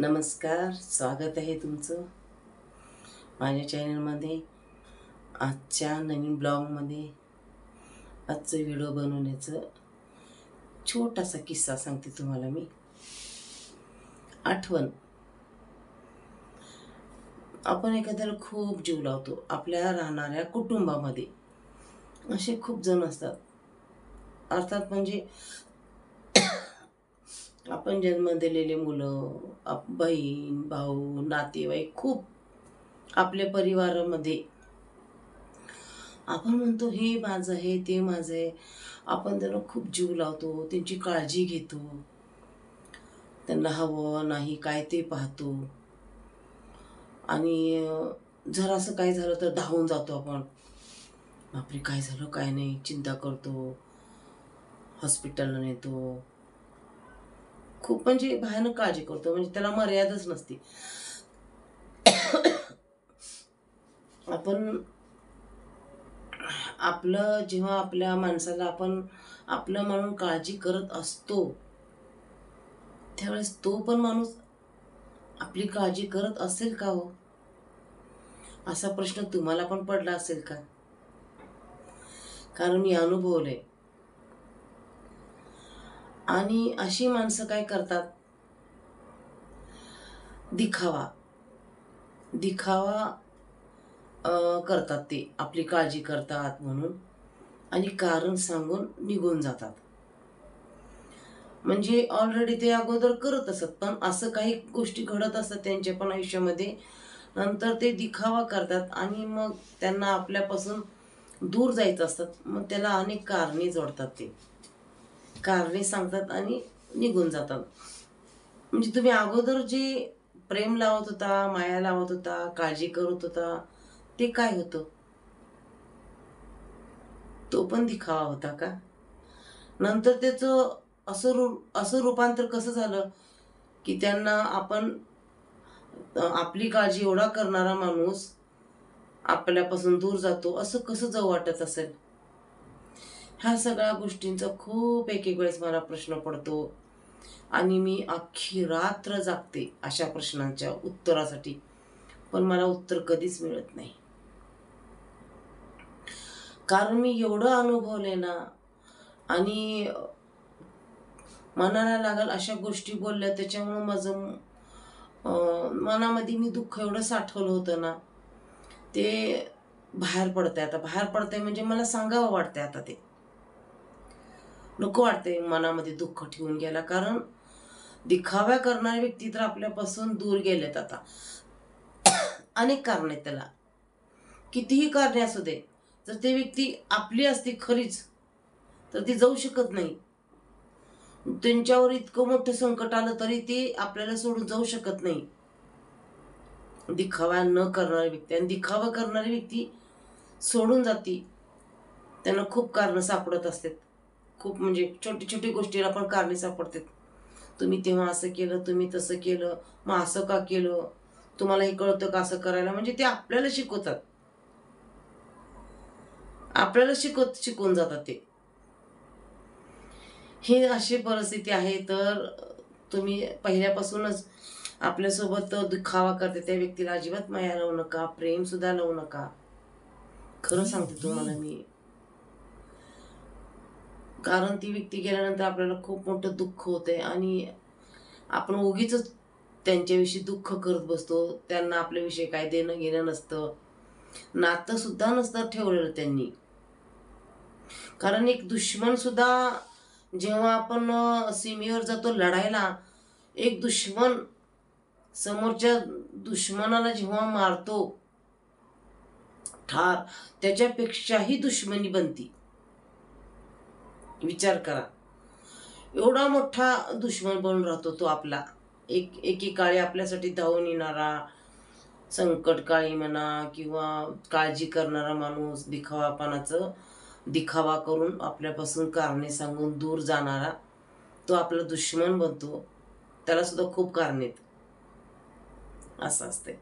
नमस्कार, स्वागत आहे तुमचं माझ्या चॅनलमध्ये. आजच्या नवीन ब्लॉगमध्ये आजचं व्हिडिओ बनवण्याचं छोटासा किस्सा सांगते तुम्हाला मी. आठवण. आपण एखाद्याला खूप जीव लावतो. आपल्या राहणाऱ्या कुटुंबामध्ये असे खूप जण असतात. अर्थात म्हणजे आपण जन्म दिलेले मुलं, बहीण भाऊ नातेवाईक खूप आपल्या परिवारामध्ये आपण म्हणतो हे माझं आहे ते माझं आहे. आपण त्यांना खूप जीव लावतो, त्यांची काळजी घेतो, त्यांना हवं नाही काय ते पाहतो. आणि जर असं काही झालं तर धावून जातो आपण. बापरे काय झालं काय नाही चिंता करतो, हॉस्पिटलला नेतो, खूप म्हणजे भयानक काळजी करतो. म्हणजे त्याला मर्यादाच नसते. आपण आपलं जेव्हा आपल्या माणसाला आपण आपलं म्हणून काळजी करत असतो त्यावेळेस तो पण माणूस आपली काळजी करत असेल का हो, असा प्रश्न तुम्हाला पण पडला असेल का? कारण मी अनुभवलंय. आणि अशी माणसं काय करतात, दिखावा दिखावा करतात. ते आपली काळजी करतात म्हणून आणि कारण सांगून निघून जातात. म्हणजे ऑलरेडी ते अगोदर करत असत, पण असं काही गोष्टी घडत असतात त्यांच्या पण आयुष्यामध्ये. नंतर ते दिखावा करतात आणि मग त्यांना आपल्यापासून दूर जायचं असतात. मग त्याला अनेक कारणे जोडतात. ते कारणे सांगतात आणि निघून जातात. म्हणजे तुम्ही अगोदर जे प्रेम लावत होता, माया लावत होता, काळजी करत होता, ते काय होतं? तो पण दिखावा होता का? नंतर त्याचं असं रूपांतर कसं झालं की त्यांना आपण आपली काळजी एवढा करणारा माणूस आपल्यापासून दूर जातो, असं कसं जाऊ वाटत असेल? ह्या सगळ्या गोष्टींचा खूप एक एक वेळेस मला प्रश्न पडतो आणि मी अख्खी रात्र जागते अशा प्रश्नांच्या उत्तरासाठी, पण मला उत्तर कधीच मिळत नाही. कारण मी एवढं अनुभवलंय ना. आणि मनाला लागल अशा गोष्टी बोलल्या त्याच्यामुळं माझं मनामध्ये मी दुःख एवढं साठवलं होतं ना, ते बाहेर पडतंय. आता बाहेर पडतंय म्हणजे मला सांगावं वाटतंय. आता ते नको वाटतंय मनामध्ये दुःख ठेवून गेला. कारण दिखाव्या करणारे व्यक्ती तर आपल्यापासून दूर गेलेत आता. अनेक कारण आहेत त्याला, कितीही कारणे असू दे. जर ती व्यक्ती आपली असती खरीच तर ती जाऊ शकत नाही. त्यांच्यावर इतकं मोठं संकट आलं तरी ती आपल्याला सोडून जाऊ शकत नाही. दिखावा न करणारी व्यक्ती. आणि दिखावा करणारी व्यक्ती सोडून जाती, त्यांना खूप कारणं सापडत असतात. खूप म्हणजे छोटी छोटी गोष्टीला पण कारणे सापडतात. तुम्ही तेव्हा असं केलं, तुम्ही तसं केलं, मग असं का केलं, तुम्हाला हे कळतं का असं करायला. म्हणजे ते आपल्याला शिकवतात, आपल्याला शिकवून जातात ते. ही अशी परिस्थिती आहे. तर तुम्ही पहिल्यापासूनच आपल्यासोबत दिखावा करते त्या व्यक्तीला अजिबात माया लावू नका, प्रेम सुद्धा लावू नका. खरं सांगते तुम्हाला मी. कारण ती व्यक्ती गेल्यानंतर आपल्याला खूप मोठं दुःख होतंय आणि आपण उगीच त्यांच्याविषयी दुःख करत बसतो. त्यांना आपल्याविषयी काय देणं घेणं नसतं, नातं सुद्धा नसतं ठेवलेलं त्यांनी. कारण एक दुश्मन सुद्धा जेव्हा आपण सीमेवर जातो लढायला, एक दुश्मन समोरच्या दुश्मनाला जेव्हा मारतो ठार, त्याच्यापेक्षाही दुश्मनी बनती. विचार करा, एवढा मोठा दुश्मन बनून राहतो तो आपला. एकेकाळी आपल्यासाठी धावून येणारा, संकटकाळी म्हणा किंवा काळजी करणारा माणूस, दिखावा करून आपल्यापासून कारणे सांगून दूर जाणारा, तो आपला दुश्मन बनतो. त्याला सुद्धा खूप कारणे आहेत. असं असते.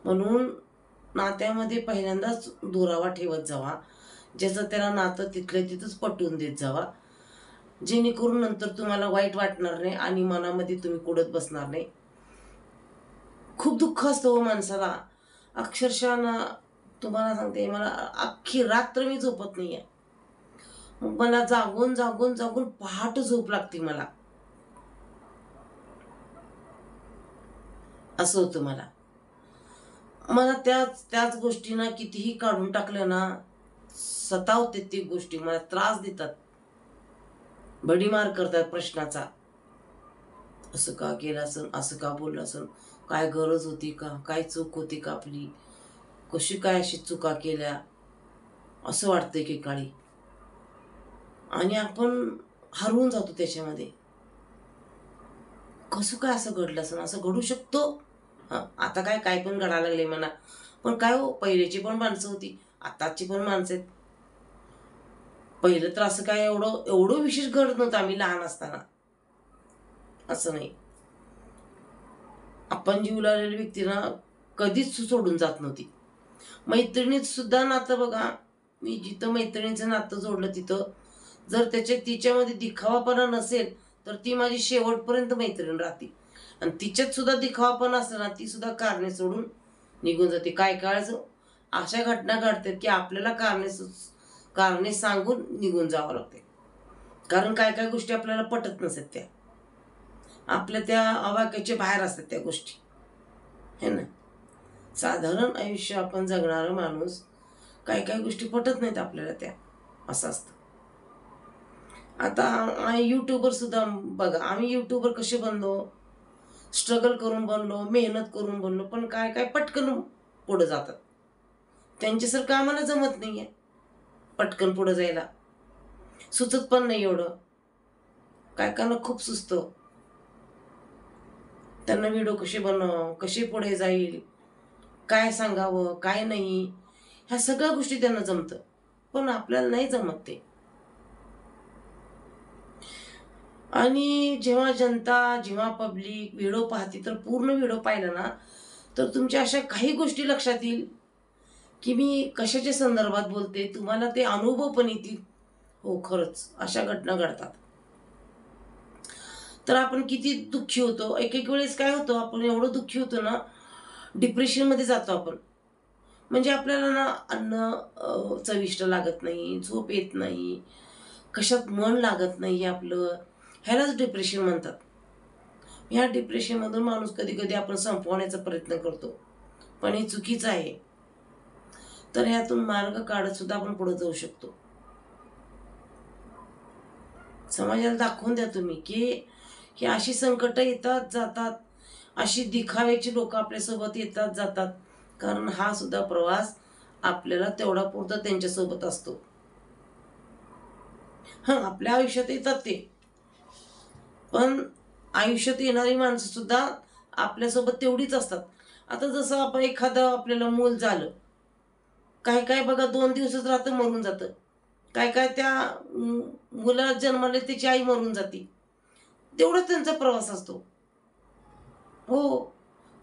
म्हणून नात्यामध्ये पहिल्यांदाच दुरावा ठेवत जावा. ज्याचं त्याला नातं तिथल्या तिथंच पटवून देत जावा, जेणेकरून नंतर तुम्हाला वाईट वाटणार नाही आणि मनामध्ये तुम्ही कुढत बसणार नाही. खूप दुःख असतं हो माणसाला. अक्षरशः ना, तुम्हाला सांगते, मला अख्खी रात्र मी झोपत नाहीये. मला जागून जागून जागून पहाट झोप लागते मला, असं होतं मला. मला त्याच त्याच गोष्टींना कितीही काढून टाकलं ना, सतावते ती गोष्टी, मला त्रास देतात, भडीमार करतात प्रश्नाचा. असं का केलं असेल, असं का बोललं असेल, काय गरज होती का, काय चूक होती का आपली, कशी काय अशी चुका केल्या, असं वाटतं एकेकाळी. आणि आपण हरवून जातो त्याच्यामध्ये. कसं काय असं घडलं असेल, असं घडू शकतो. आता काय काय पण घडायला लागले म्हणा, पण काय हो, पहिल्याची पण माणसं होती, आताची पण माणसं आहेत. पहिलं तर असं काय एवढं एवढं विशेष घडत नव्हतं आम्ही लहान असताना, असं नाही. आपण जीव लावलेली व्यक्ती ना कधीच सोडून जात नव्हती. मैत्रिणीत सुद्धा नातं बघा, मी जिथं मैत्रिणीचं नातं जोडलं तिथं जर तिच्यामध्ये दिखावापणा नसेल तर ती माझी शेवटपर्यंत मैत्रीण राहते. आणि तिच्यात सुद्धा दिखावापणा असला ना, ती सुद्धा कारणे सोडून निघून जाते. काय काय अशा घटना घडतात की आपल्याला कारणे सांगून निघून जावं लागते. कारण काय काय गोष्टी आपल्याला पटत नसतात, त्या आपल्या त्या अवाक्याच्या बाहेर असतात त्या गोष्टी, है ना. साधारण आयुष्य आपण जगणारा माणूस, काही काही गोष्टी पटत नाहीत आपल्याला त्या, असं असतं. आता यूट्यूबर सुद्धा बघा, आम्ही यूट्यूबर कसे बनलो, स्ट्रगल करून बनलो, मेहनत करून बनलो, पण काय काय पटकन पुढे जातात. त्यांच्यासारखं आम्हाला जमत नाहीये पटकन पुढे जायला, सुचत पण नाही एवढं. काय काय ना खूप सुचतं त्यांना, व्हिडिओ कसे बनव, कसे पुढे जाईल, काय सांगावं काय नाही, ह्या सगळ्या गोष्टी त्यांना जमतं, पण आपल्याला नाही जमत ते. आणि जेव्हा जनता, जेव्हा पब्लिक व्हिडिओ पाहते, तर पूर्ण व्हिडिओ पाहिला ना, तर तुमच्या अशा काही गोष्टी लक्षात येईल की मी कशाच्या संदर्भात बोलते, तुम्हाला ते अनुभव पण येतील. हो, खरंच अशा घटना घडतात. तर आपण किती दुःखी होतो, एक एक वेळेस काय होतं, आपण एवढं दुःखी होतो ना, डिप्रेशनमध्ये जातो आपण. म्हणजे आपल्याला ना अन्न चविष्ट लागत नाही, झोप येत नाही, कशात मन लागत नाही आपलं, ह्यालाच डिप्रेशन म्हणतात. ह्या डिप्रेशनमधून माणूस कधी कधी आपण संपवण्याचा प्रयत्न करतो, पण हे चुकीचं आहे. तर ह्यातून मार्ग काढत सुद्धा आपण पुढे जाऊ शकतो. समाजाला दाखवून द्या तुम्ही की ही अशी संकट येतात जातात, अशी दिखाव्याची लोक आपल्यासोबत येतात जातात, कारण हा सुद्धा प्रवास आपल्याला तेवढा पुरता त्यांच्यासोबत असतो. आपल्या आयुष्यात येतात ते, पण आयुष्यात येणारी माणसं सुद्धा आपल्यासोबत तेवढीच असतात. आता जसं आपण एखादं आपल्याला मूल झालं, काय काय बघा 2 दिवसच राहतं, मरून जातं. काय काय त्या मुलाला जन्माला त्याची आई मरून जाते, तेवढाच त्यांचा प्रवास असतो. हो,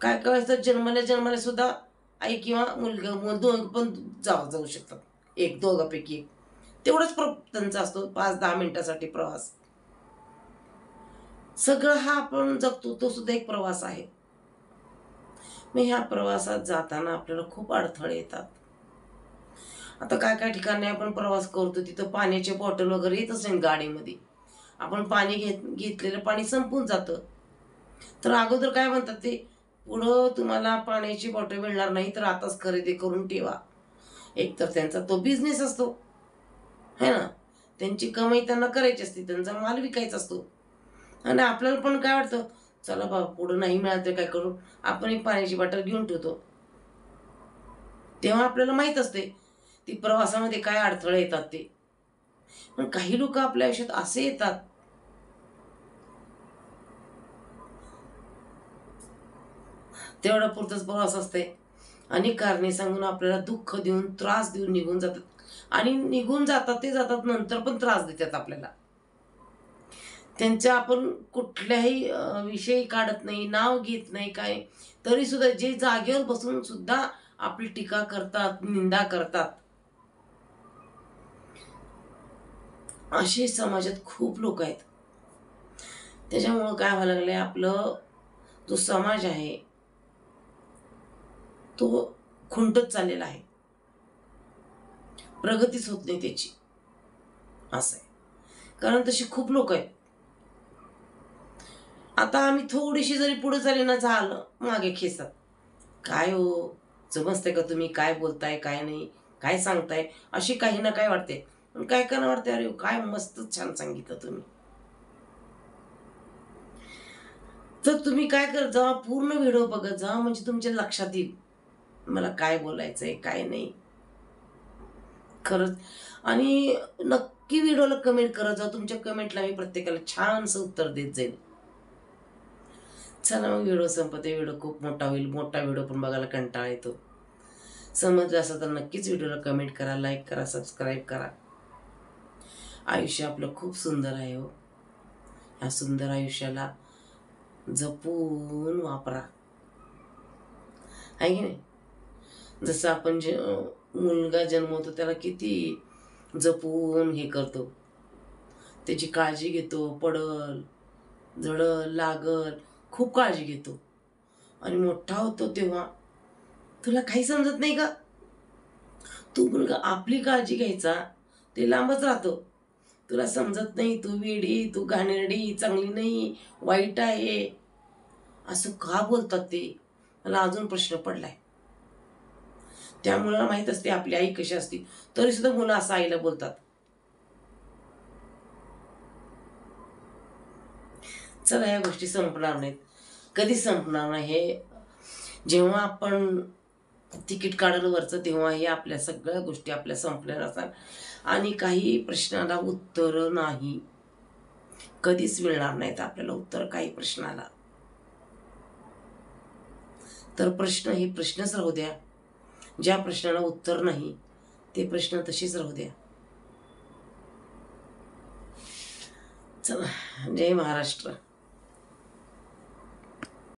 काय काय असतं, जन्माला जन्माला सुद्धा आई किंवा मुलगा दोघं पण जाऊ शकतात, एक दोघांपैकी एक. तेवढाच त्यांचा असतो 5-10 मिनिटासाठी प्रवास. सगळं हा आपण जगतो तो सुद्धा एक प्रवास आहे. मग ह्या प्रवासात जाताना आपल्याला खूप अडथळे येतात. आता काय काय ठिकाणी आपण प्रवास करतो तिथं पाण्याचे बॉटल वगैरे येत असेल गाडीमध्ये, आपण पाणी घेतलेलं पाणी संपून जातं, तर अगोदर काय म्हणतात ते, पुढं तुम्हाला पाण्याची बॉटल मिळणार नाही तर आताच खरेदी करून ठेवा. एकतर त्यांचा तो बिझनेस असतो, है ना, त्यांची कमाई त्यांना करायची असते, त्यांचा माल विकायचा असतो. आणि आपल्याला पण काय वाटतं, चला बाबा पुढं नाही मिळालं तर काय करू, आपण एक पाण्याची बॉटल घेऊन ठेवतो. तेव्हा आपल्याला माहित असते ती प्रवासामध्ये काय अडथळे येतात ते. पण काही लोक आपल्या आयुष्यात असे येतात, तेवढा पुरतच प्रवास असते, अनेक कारणे सांगून आपल्याला दुःख देऊन, त्रास देऊन निघून जातात. आणि निघून जातात ते जातात, नंतर पण त्रास देतात आपल्याला. त्यांच्या आपण कुठल्याही विषयी काढत नाही, नाव घेत नाही, काय, तरी सुद्धा जे जागेवर बसून सुद्धा आपली टीका करतात, निंदा करतात, असे समाजात खूप लोक आहेत. त्याच्यामुळं काय व्हायला लागलंय, आपलं जो समाज आहे तो खुंटत चाललेला आहे, प्रगतीच होत नाही त्याची. असं आहे. कारण तशी खूप लोक आहेत. आता आम्ही थोडीशी जरी पुढे झाली ना, झालं मागे खेचतात. काय हो, समजते का तुम्ही काय बोलताय काय नाही, काय सांगताय, अशी काही ना काय वाटते. पण काय करणार वाटते, अरे काय मस्त छान सांगितलं तुम्ही. तर तुम्ही काय करत जा, पूर्ण व्हिडिओ बघत जा, म्हणजे तुमच्या लक्षात येईल मला काय बोलायचंय काय नाही. खरंच. आणि नक्की व्हिडिओला कमेंट करत जा. तुमच्या कमेंटला मी प्रत्येकाला छानसं उत्तर देत जाईल. चला मग व्हिडिओ संपते. व्हिडिओ खूप मोठा होईल. मोठा व्हिडिओ पण बघायला कंटाळा येतो. समजलं असं तर नक्कीच व्हिडिओला कमेंट करा, लाईक करा, सबस्क्राईब करा. आयुष्य आपलं खूप सुंदर आहे हो. ह्या सुंदर आयुष्याला जपून वापरा, आहे की नाही. जसं आपण मुलगा जन्मवतो त्याला किती जपून हे करतो, त्याची काळजी घेतो, पडल झडल लागल खूप काळजी घेतो. आणि मोठा होतो तेव्हा तुला काही समजत नाही का, तू मुलगा आपली काळजी घ्यायचा, ते लांबच राहतो. तुला समजत नाही, तू वेडी, तू घाणेरडी, चांगली नाही, वाईट आहे, असं का बोलतात ते मला अजून प्रश्न पडलाय. त्यामुळं माहीत असते आपली आई कशी असते, तरी सुद्धा मुलं असं आईला बोलतात. चला, ह्या गोष्टी संपणार नाहीत, कधी संपणार नाही. हे जेव्हा आपण तिकीट काढलं वरचं, तेव्हाही आपल्या सगळ्या गोष्टी आपल्या संपल्या नसतात आणि काही प्रश्नाला उत्तर नाही, कधीच मिळणार नाहीत आपल्याला उत्तर काही प्रश्नाला. तर प्रश्न हे प्रश्नच राहू द्या, ज्या प्रश्नाला उत्तर नाही ते प्रश्न तशीच राहू द्या. चला, जय महाराष्ट्र.